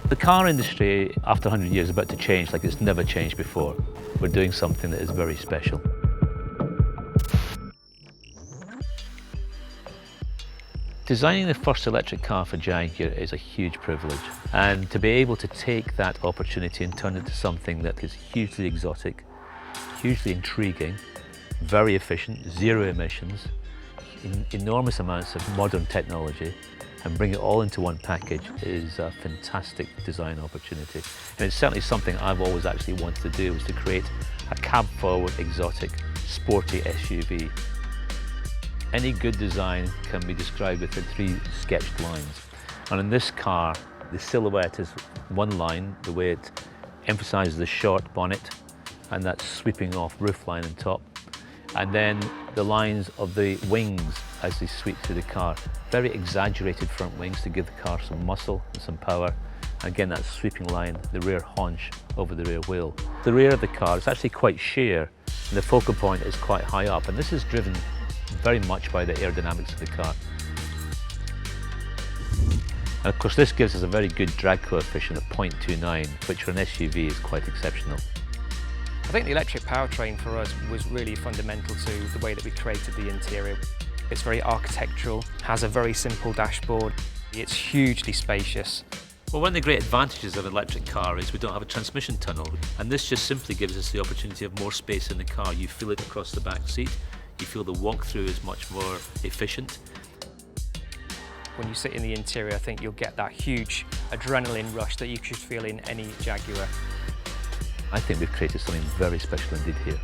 The car industry, after 100 years, is about to change like it's never changed before. We're doing something that is very special. Designing the first electric car for Jaguar is a huge privilege, and to be able to take that opportunity and turn it into something that is hugely exotic, hugely intriguing, very efficient, zero emissions, enormous amounts of modern technology, and bring it all into one package is a fantastic design opportunity. And it's certainly something I've always actually wanted to do, was to create a cab-forward, exotic, sporty SUV. Any good design can be described within 3 sketched lines. And in this car, the silhouette is one line, the way it emphasizes the short bonnet and that sweeping off roofline and top. And then the lines of the wings as they sweep through the car. Very exaggerated front wings to give the car some muscle and some power. And again, that sweeping line, the rear haunch over the rear wheel. The rear of the car is actually quite sheer, and the focal point is quite high up. And this is driven very much by the aerodynamics of the car. And of course this gives us a very good drag coefficient of 0.29, which for an SUV is quite exceptional. I think the electric powertrain for us was really fundamental to the way that we created the interior. It's very architectural, has a very simple dashboard, it's hugely spacious. Well, one of the great advantages of an electric car is we don't have a transmission tunnel, and this just simply gives us the opportunity of more space in the car. You feel it across the back seat. You feel the walk-through is much more efficient. When you sit in the interior, I think you'll get that huge adrenaline rush that you should feel in any Jaguar. I think we've created something very special indeed here.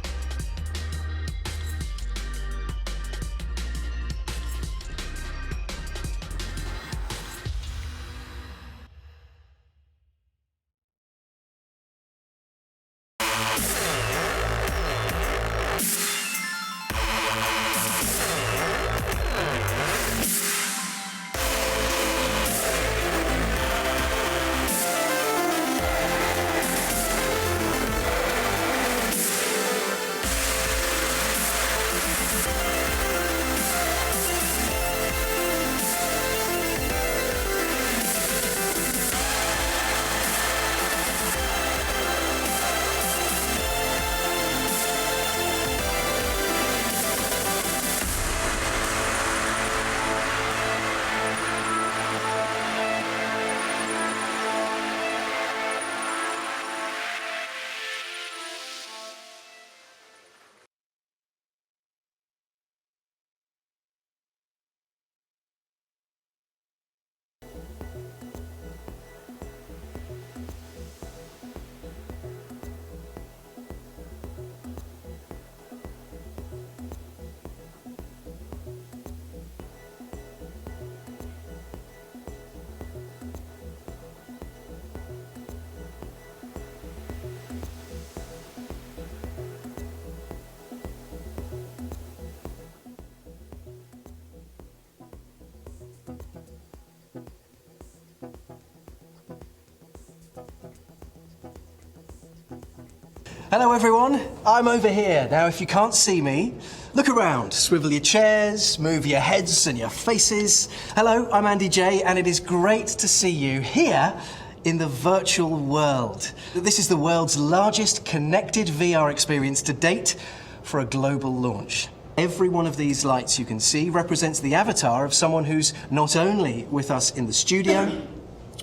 Hello everyone, I'm over here. Now if you can't see me, look around, swivel your chairs, move your heads and your faces. Hello, I'm Andy J, and it is great to see you here in the virtual world. This is the world's largest connected VR experience to date for a global launch. Every one of these lights you can see represents the avatar of someone who's not only with us in the studio,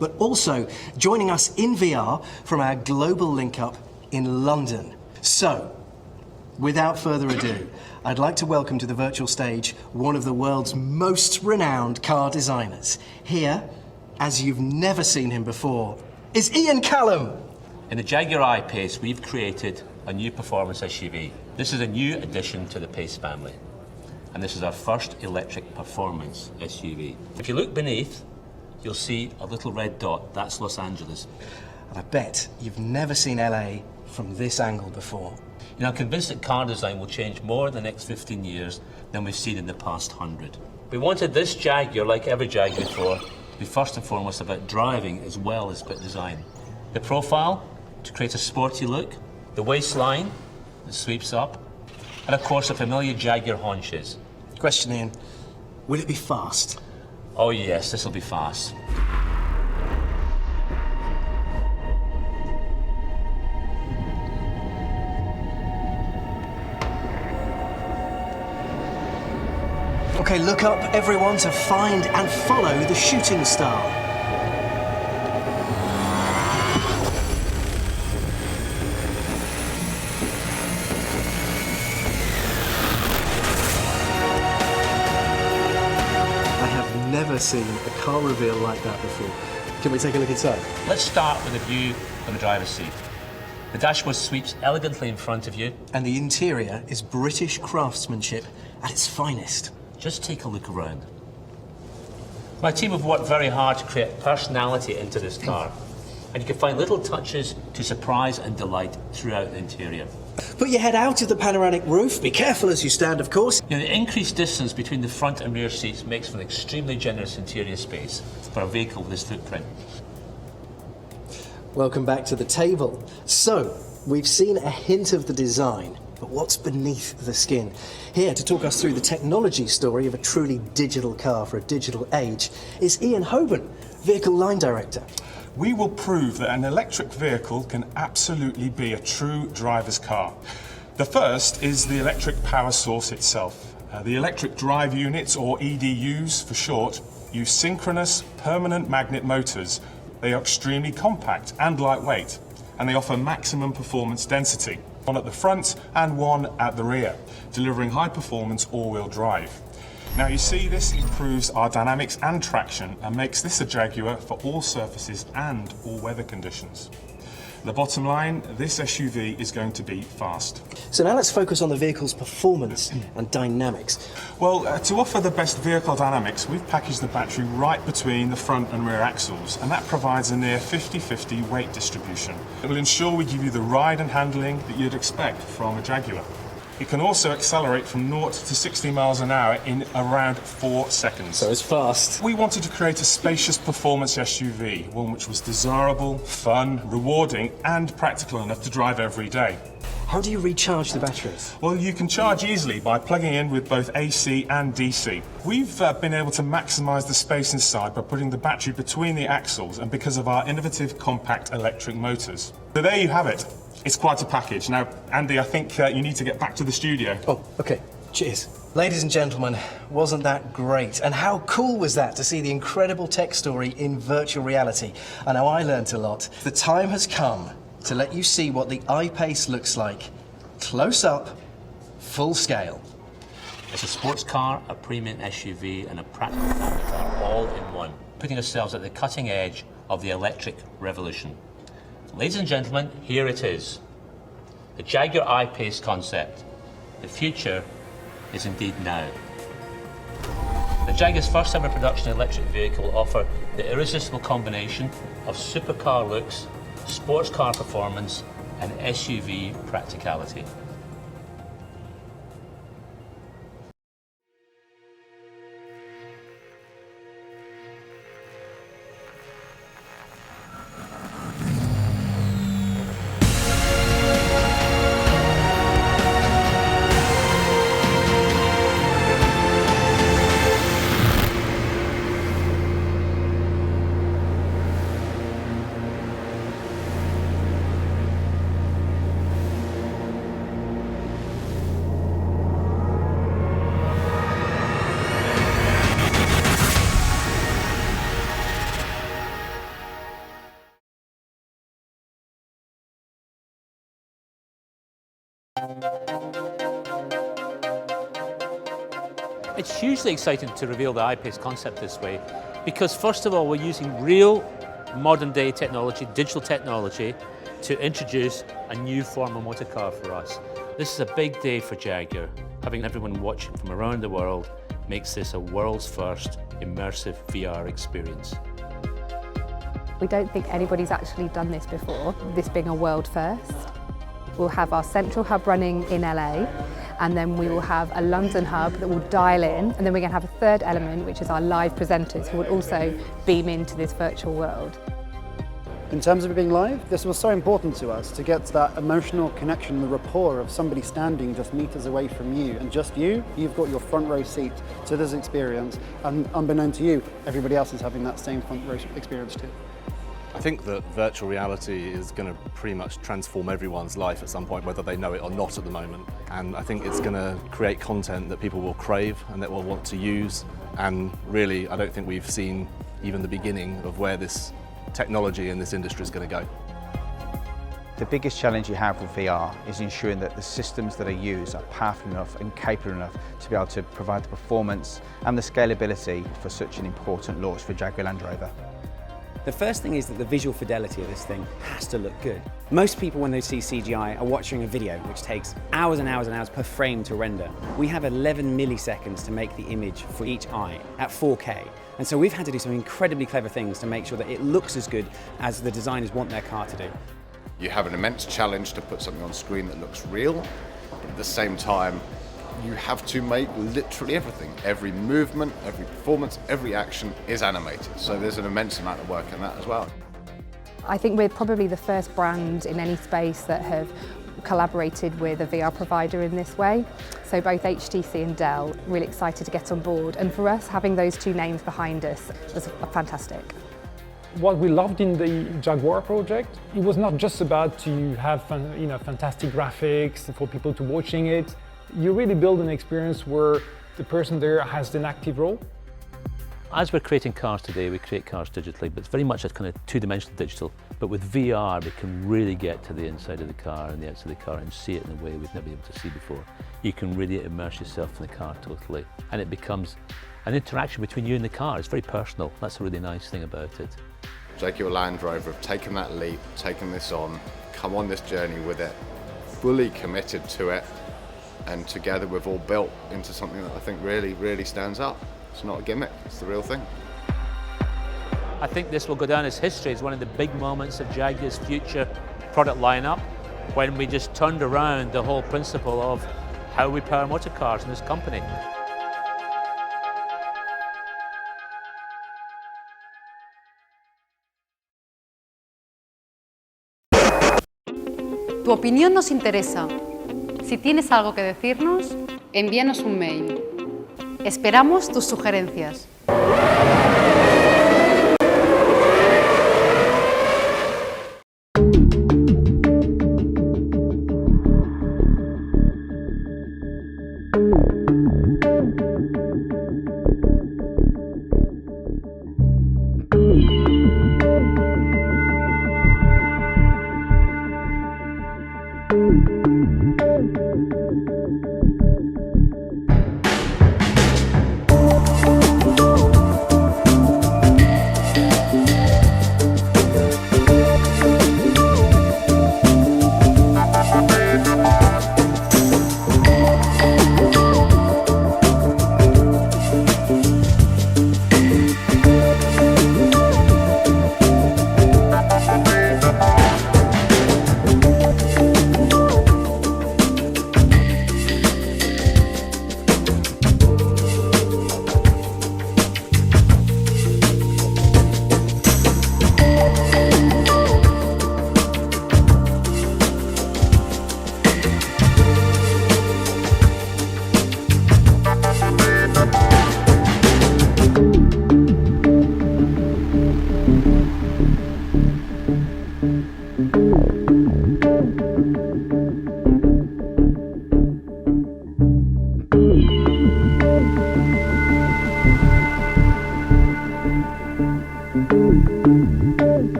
but also joining us in VR from our global link-up in London. So, without further ado, I'd like to welcome to the virtual stage one of the world's most renowned car designers. Here, as you've never seen him before, is Ian Callum. In the Jaguar I-Pace, we've created a new performance SUV. This is a new addition to the Pace family, and this is our first electric performance SUV. If you look beneath, you'll see a little red dot. That's Los Angeles. And I bet you've never seen LA from this angle before. You know, I'm convinced that car design will change more in the next 15 years than we've seen in the past 100. We wanted this Jaguar, like every Jaguar before, to be first and foremost about driving as well as about design. The profile, to create a sporty look, the waistline that sweeps up, and of course the familiar Jaguar haunches. Question, Ian, will it be fast? Oh yes, this will be fast. Okay, look up, everyone, to find and follow the shooting star. I have never seen a car reveal like that before. Can we take a look inside? Let's start with a view from the driver's seat. The dashboard sweeps elegantly in front of you. And the interior is British craftsmanship at its finest. Just take a look around. My team have worked very hard to create personality into this car. And you can find little touches to surprise and delight throughout the interior. Put your head out of the panoramic roof. Be careful as you stand, of course. You know, the increased distance between the front and rear seats makes for an extremely generous interior space for a vehicle with this footprint. Welcome back to the table. So, we've seen a hint of the design, but what's beneath the skin? Here to talk us through the technology story of a truly digital car for a digital age is Ian Hoban, Vehicle Line Director. We will prove that an electric vehicle can absolutely be a true driver's car. The first is the electric power source itself. The electric drive units, or EDUs for short, use synchronous permanent magnet motors. They are extremely compact and lightweight, and they offer maximum performance density, one at the front and one at the rear, delivering high performance all-wheel drive. Now you see, this improves our dynamics and traction and makes this a Jaguar for all surfaces and all weather conditions. The bottom line, this SUV is going to be fast. So now let's focus on the vehicle's performance and dynamics. Well, to offer the best vehicle dynamics, we've packaged the battery right between the front and rear axles, and that provides a near 50-50 weight distribution. It will ensure we give you the ride and handling that you'd expect from a Jaguar. It can also accelerate from 0 to 60 miles an hour in around 4 seconds. So it's fast. We wanted to create a spacious performance SUV, one which was desirable, fun, rewarding, and practical enough to drive every day. How do you recharge the batteries? Well, you can charge easily by plugging in with both AC and DC. We've been able to maximise the space inside by putting the battery between the axles, and because of our innovative compact electric motors. So there you have it. It's quite a package. Now, Andy, I think you need to get back to the studio. Oh, okay. Cheers. Ladies and gentlemen, wasn't that great? And how cool was that to see the incredible tech story in virtual reality? I know I learnt a lot. The time has come to let you see what the I-Pace looks like. Close up, full scale. It's a sports car, a premium SUV, and a practical family car all in one, putting ourselves at the cutting edge of the electric revolution. Ladies and gentlemen, here it is. The Jaguar I-Pace concept. The future is indeed now. The Jaguar's first ever production electric vehicle will offer the irresistible combination of supercar looks, sports car performance, and SUV practicality. It's hugely exciting to reveal the I-Pace concept this way because, first of all, we're using real modern-day technology, digital technology, to introduce a new form of motor car for us. This is a big day for Jaguar. Having everyone watching from around the world makes this a world's first immersive VR experience. We don't think anybody's actually done this before, this being a world first. We'll have our central hub running in LA, and then we will have a London hub that will dial in, and then we're going to have a third element, which is our live presenters, who will also beam into this virtual world. In terms of it being live, this was so important to us to get that emotional connection, the rapport of somebody standing just meters away from you, and just you've got your front row seat to this experience, and unbeknown to you, everybody else is having that same front row experience too. I think that virtual reality is going to pretty much transform everyone's life at some point, whether they know it or not at the moment. And I think it's going to create content that people will crave and that will want to use. And really, I don't think we've seen even the beginning of where this technology in this industry is going to go. The biggest challenge you have with VR is ensuring that the systems that are used are powerful enough and capable enough to be able to provide the performance and the scalability for such an important launch for Jaguar Land Rover. The first thing is that the visual fidelity of this thing has to look good. Most people, when they see CGI, are watching a video which takes hours and hours and hours per frame to render. We have 11 milliseconds to make the image for each eye at 4K. And so we've had to do some incredibly clever things to make sure that it looks as good as the designers want their car to do. You have an immense challenge to put something on screen that looks real, but at the same time, you have to make literally everything. Every movement, every performance, every action is animated. So there's an immense amount of work in that as well. I think we're probably the first brand in any space that have collaborated with a VR provider in this way. So both HTC and Dell, really excited to get on board. And for us, having those two names behind us was fantastic. What we loved in the Jaguar project, it was not just about to have fantastic graphics for people to watching it. You really build an experience where the person there has an active role. As we're creating cars today, we create cars digitally, but it's very much a kind of two-dimensional digital. But with VR, we can really get to the inside of the car and the outside of the car and see it in a way we've never been able to see before. You can really immerse yourself in the car totally, and it becomes an interaction between you and the car. It's very personal. That's a really nice thing about it. Jaguar Land Rover have taken that leap, taken this on, come on this journey with it, fully committed to it, and together we've all built into something that I think really, really stands up. It's not a gimmick, it's the real thing. I think this will go down as history as one of the big moments of Jaguar's future product lineup, when we just turned around the whole principle of how we power motor cars in this company. Tu opinión nos interesa. Si tienes algo que decirnos, envíanos un mail. Esperamos tus sugerencias.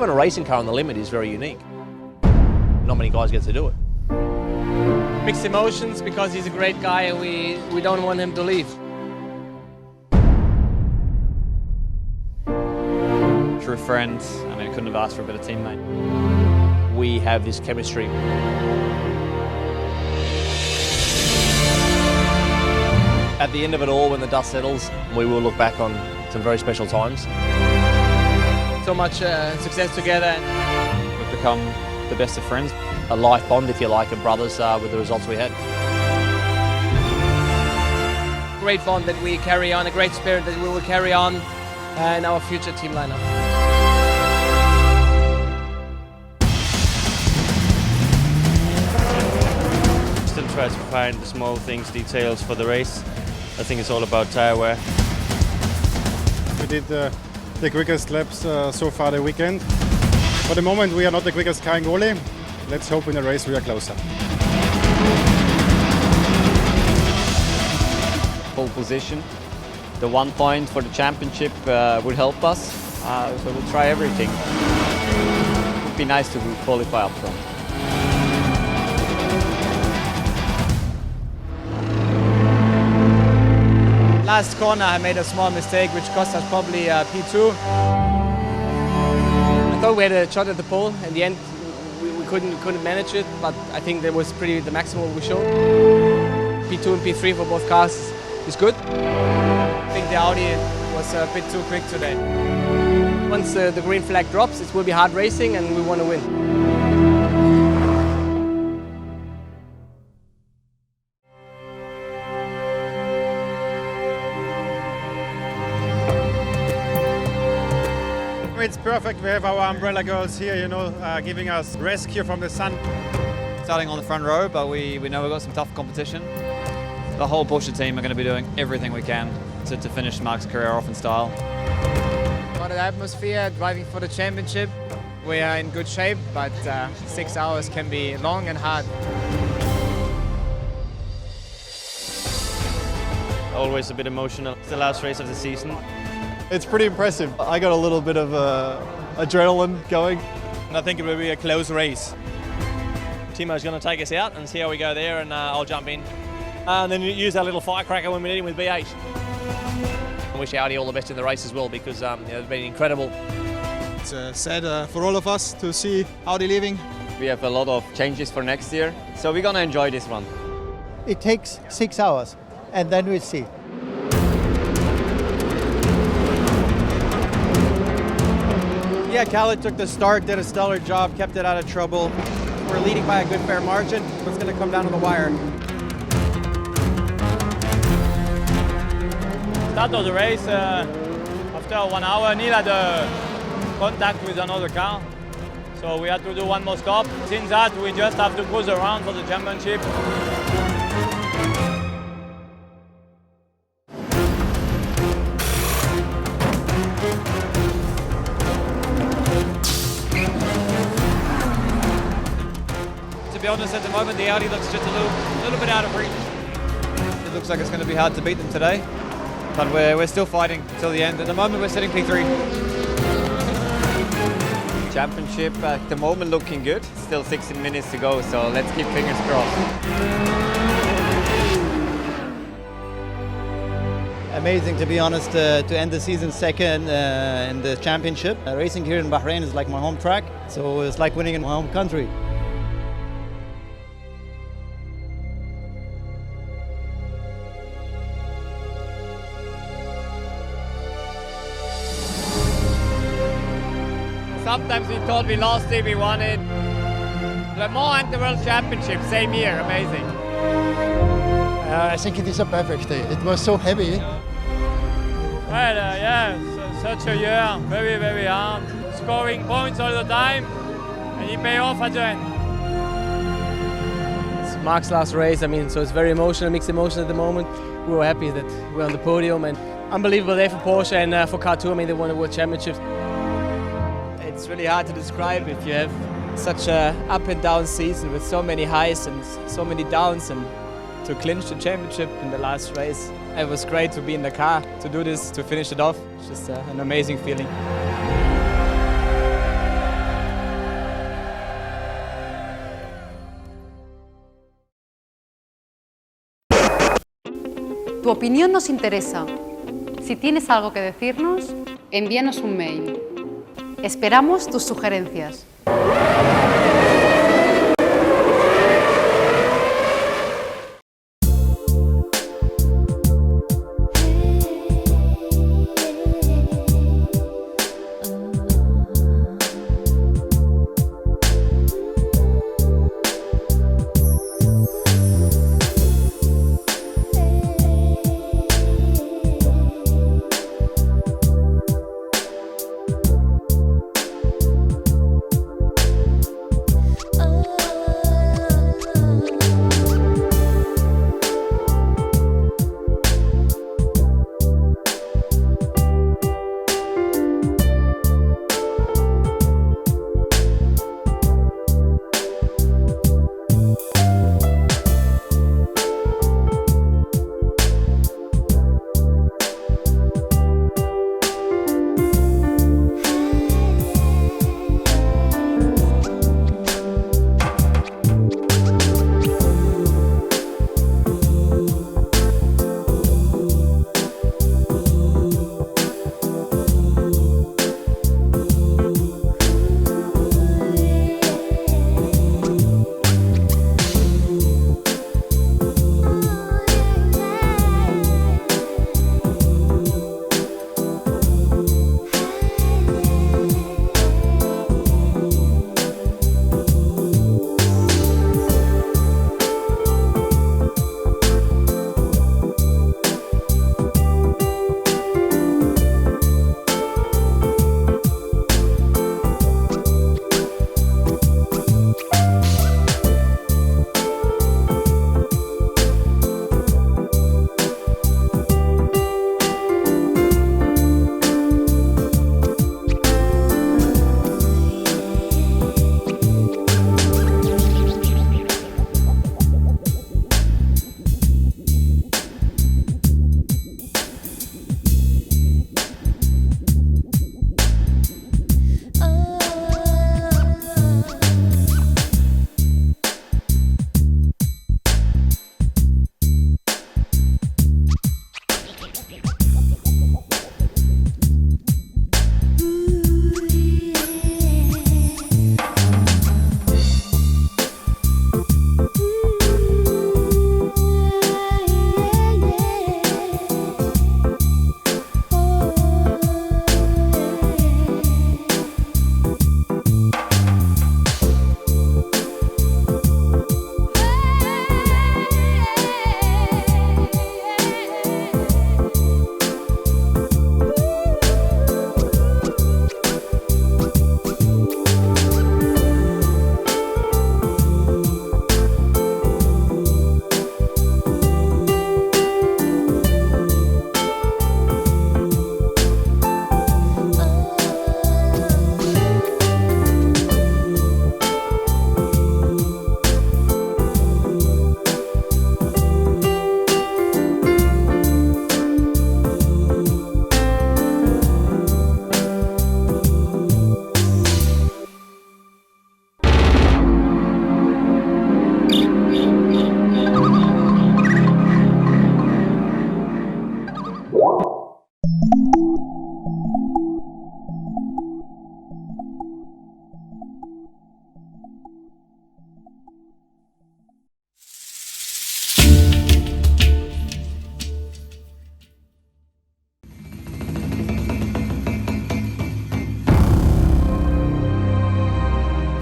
Driving a racing car on the limit is very unique. Not many guys get to do it. Mixed emotions because he's a great guy and we don't want him to leave. True friend. I mean, I couldn't have asked for a better teammate. We have this chemistry. At the end of it all, when the dust settles, we will look back on some very special times. So much success together. We've become the best of friends. A life bond, if you like, of brothers with the results we had. Great bond that we carry on, a great spirit that we will carry on in our future team lineup. Still try to find the small things, details for the race. I think it's all about tyre wear. We did the quickest laps so far the weekend. For the moment we are not the quickest car in Goli. Let's hope in the race we are closer. Pole position. The 1 point for the championship would help us, so we'll try everything. It would be nice to qualify up front. Last corner I made a small mistake which cost us probably P2. I thought we had a shot at the pole. In the end we couldn't manage it, but I think that was pretty the maximum we showed. P2 and P3 for both cars is good. I think the Audi was a bit too quick today. Once the green flag drops, it will be hard racing and we want to win. It's perfect. We have our umbrella girls here, you know, giving us rescue from the sun. Starting on the front row, but we know we've got some tough competition. The whole Porsche team are going to be doing everything we can to finish Mark's career off in style. What an atmosphere, driving for the championship. We are in good shape, but 6 hours can be long and hard. Always a bit emotional. It's the last race of the season. It's pretty impressive. I got a little bit of adrenaline going. And I think it will be a close race. Timo's going to take us out and see how we go there, and I'll jump in. And then use that little firecracker when we need him with V8. I wish Audi all the best in the race as well because they've been incredible. It's sad for all of us to see Audi leaving. We have a lot of changes for next year, so we're going to enjoy this one. It takes 6 hours and then we'll see. Yeah, Khaled took the start, did a stellar job, kept it out of trouble. We're leading by a good fair margin, but it's going to come down to the wire. Start of the race, after 1 hour, Neil had a contact with another car. So we had to do one more stop. Since that, we just have to cruise around for the championship. To be honest, at the moment, the Audi looks just a little bit out of reach. It looks like it's going to be hard to beat them today, but we're still fighting till the end. At the moment, we're sitting P3. Championship at the moment looking good. Still 16 minutes to go, so let's keep fingers crossed. Amazing, to be honest, to end the season second in the championship. Racing here in Bahrain is like my home track, so it's like winning in my home country. Sometimes we thought we lost it, we won it. Le Mans and the World Championship, same year, amazing. I think it is a perfect day. It was so heavy. Well, yeah, such a year, very, very hard. Scoring points all the time, and it pay off at the end. It's Mark's last race, I mean, so it's very emotional, mixed emotion at the moment. We were happy that we're on the podium, and unbelievable day for Porsche and for Car2, I mean, they won the World Championship. It's really hard to describe if you have such a up and down season with so many highs and so many downs, and to clinch the championship in the last race. It was great to be in the car, to do this, to finish it off. It's just an amazing feeling. Tu opinión nos interesa. Si tienes algo que decirnos, envíanos un mail. Esperamos tus sugerencias.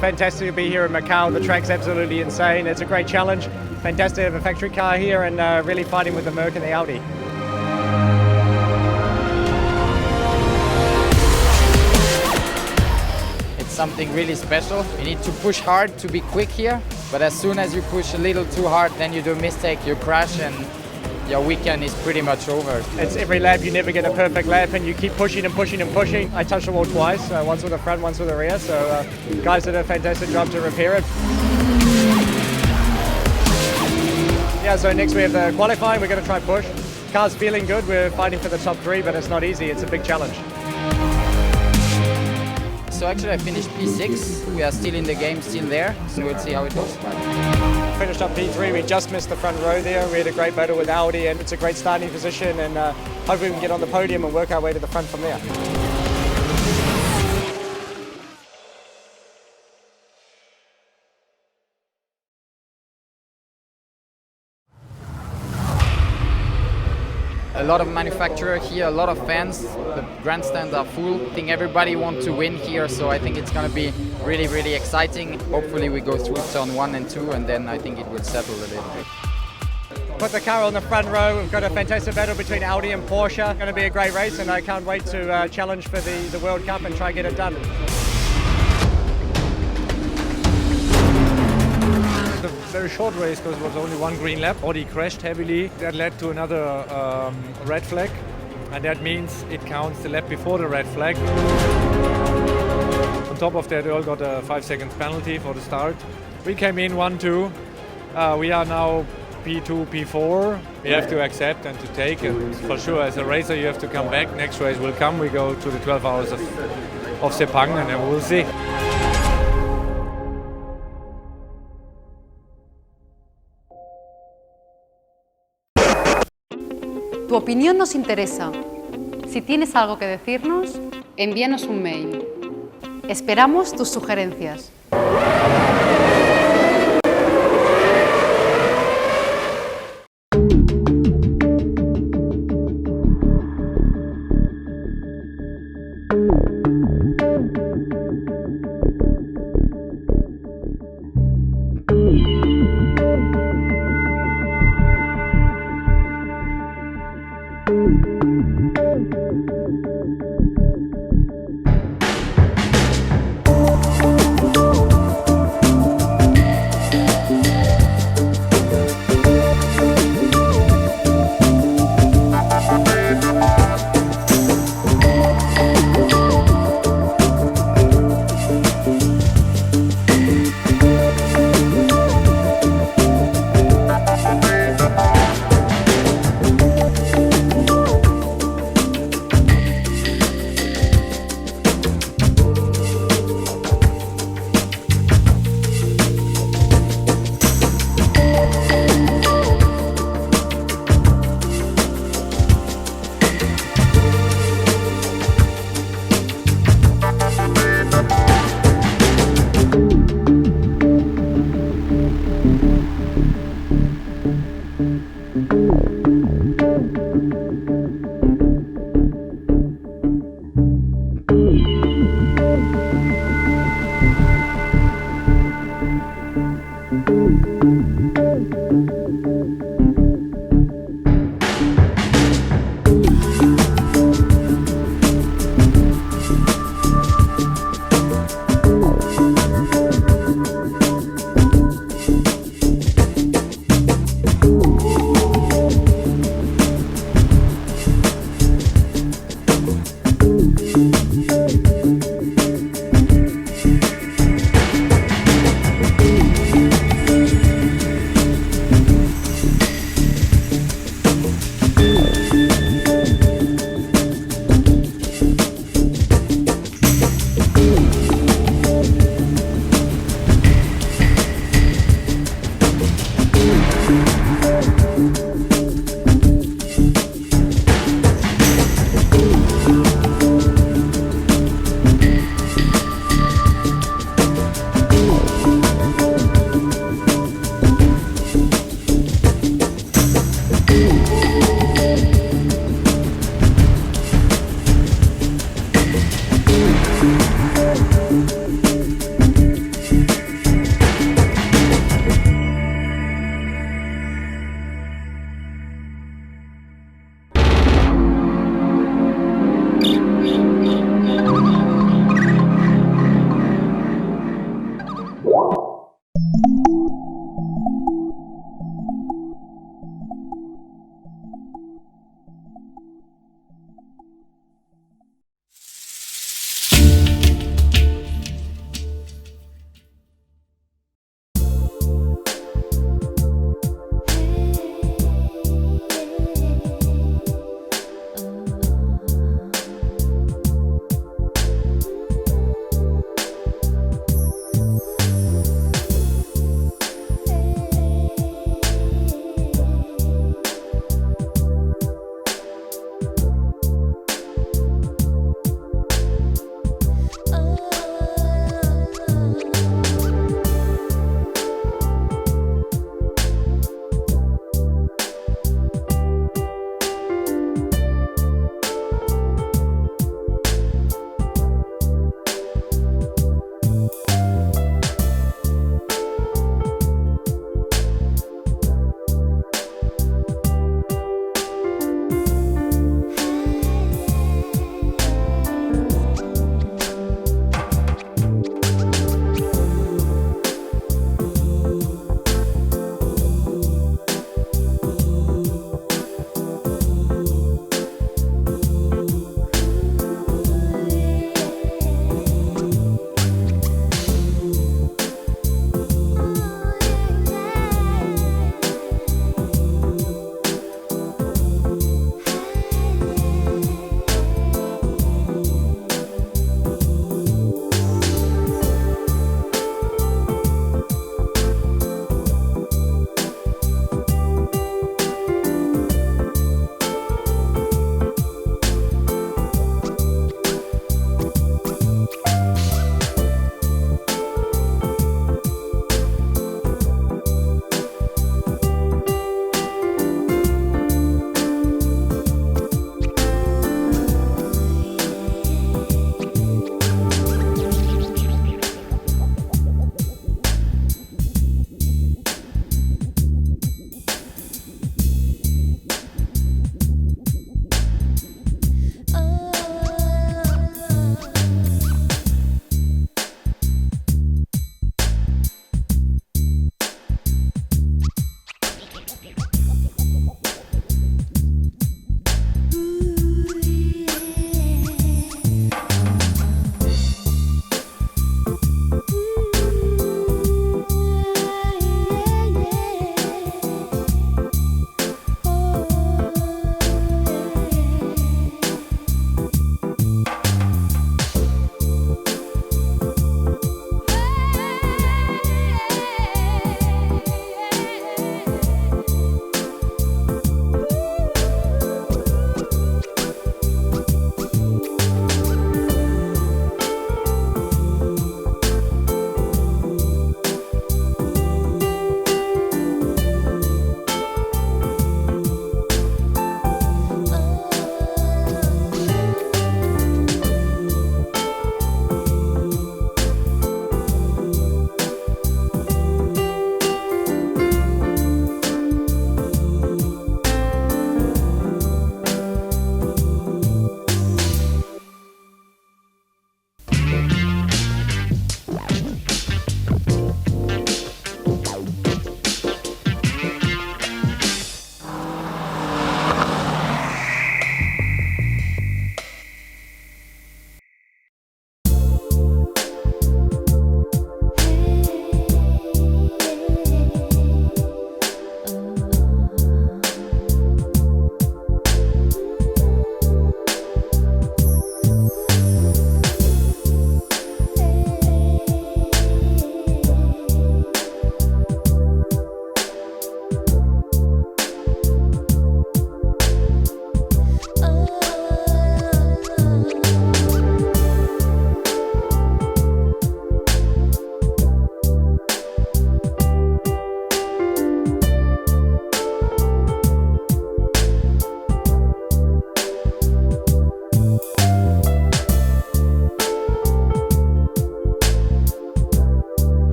Fantastic to be here in Macau. The track's absolutely insane. It's a great challenge. Fantastic to have a factory car here and really fighting with the Merc and the Audi. It's something really special. You need to push hard to be quick here, but as soon as you push a little too hard, then you do a mistake, you crash, and your weekend is pretty much over. It's every lap, you never get a perfect lap, and you keep pushing and pushing and pushing. I touched the wall twice, once with the front, once with the rear, so guys did a fantastic job to repair it. Yeah, so next we have the qualifying, we're going to try and push. Car's feeling good, we're fighting for the top 3, but it's not easy, it's a big challenge. So actually I finished P6, we are still in the game, still there, so we'll see how it goes. finished up P3. We just missed the front row there. We had a great battle with Audi, and it's a great starting position, and hopefully we can get on the podium and work our way to the front from there. A lot of manufacturer here, a lot of fans. The grandstands are full. I think everybody wants to win here, so I think it's going to be really, really exciting. Hopefully we go through turn 1 and 2, and then I think it will settle a little bit. Put the car on the front row. We've got a fantastic battle between Audi and Porsche. It's going to be a great race, and I can't wait to challenge for the World Cup and try and get it done. A very short race because it was only one green lap. Audi crashed heavily. That led to another red flag, and that means it counts the lap before the red flag. On top of that, Earl got a 5 seconds penalty for the start. We came in 1-2. We are now P2, P4. We have to accept and to take, and for sure as a racer you have to come back. Next race will come. We go to the 12 hours of Sepang, and then we'll see. Tu opinión nos interesa. Si tienes algo que decirnos, envíanos un mail. Esperamos tus sugerencias.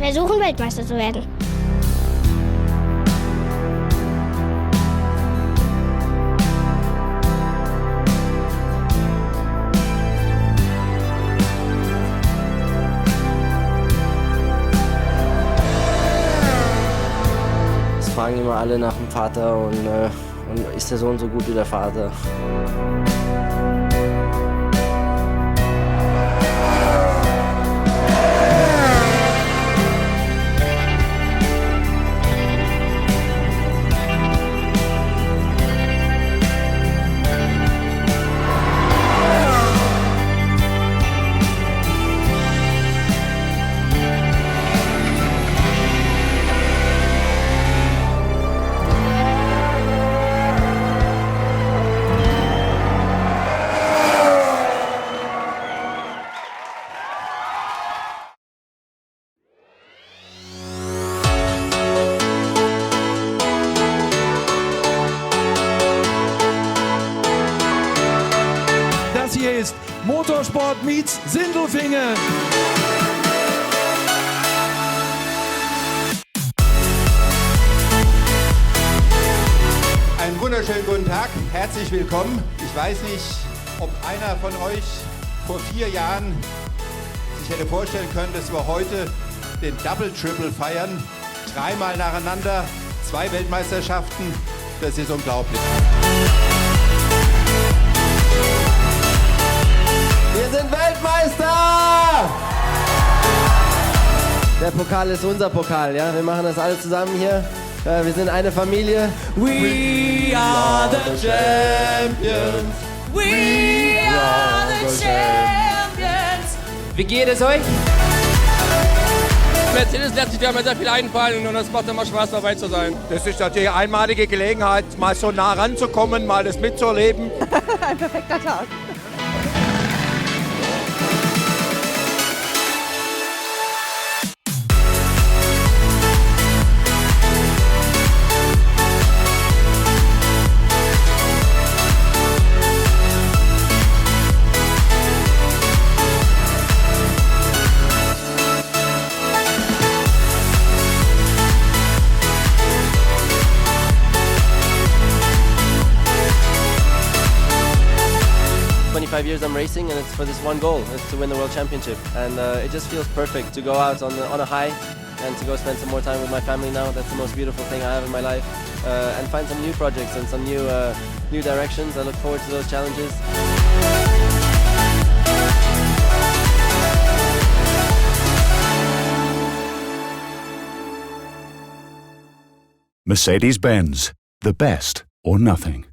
versuchen, Weltmeister zu werden. Es fragen immer alle nach dem Vater und ist der Sohn so gut wie der Vater? Das hier ist Motorsport meets Sindelfingen. Einen wunderschönen guten Tag, herzlich willkommen. Ich weiß nicht, ob einer von euch vor 4 Jahren sich hätte vorstellen können, dass wir heute den Double-Triple feiern. 3-mal nacheinander, 2 Weltmeisterschaften, das ist unglaublich. Wir sind Weltmeister! Der Pokal ist unser Pokal, ja? Wir machen das alle zusammen hier. Wir sind eine Familie. We are the champions. We are the champions. Wie geht es euch? Mercedes lässt sich da mal sehr viel einfallen und es macht immer Spaß, dabei zu sein. Das ist natürlich eine einmalige Gelegenheit, mal so nah ranzukommen, mal das mitzuerleben. Ein perfekter Tag. Years I'm racing, and it's for this one goal. It's to win the World Championship, and it just feels perfect to go out on a high and to go spend some more time with my family now. That's the most beautiful thing I have in my life, and find some new projects and some new directions. I look forward to those challenges. Mercedes-Benz, the best or nothing.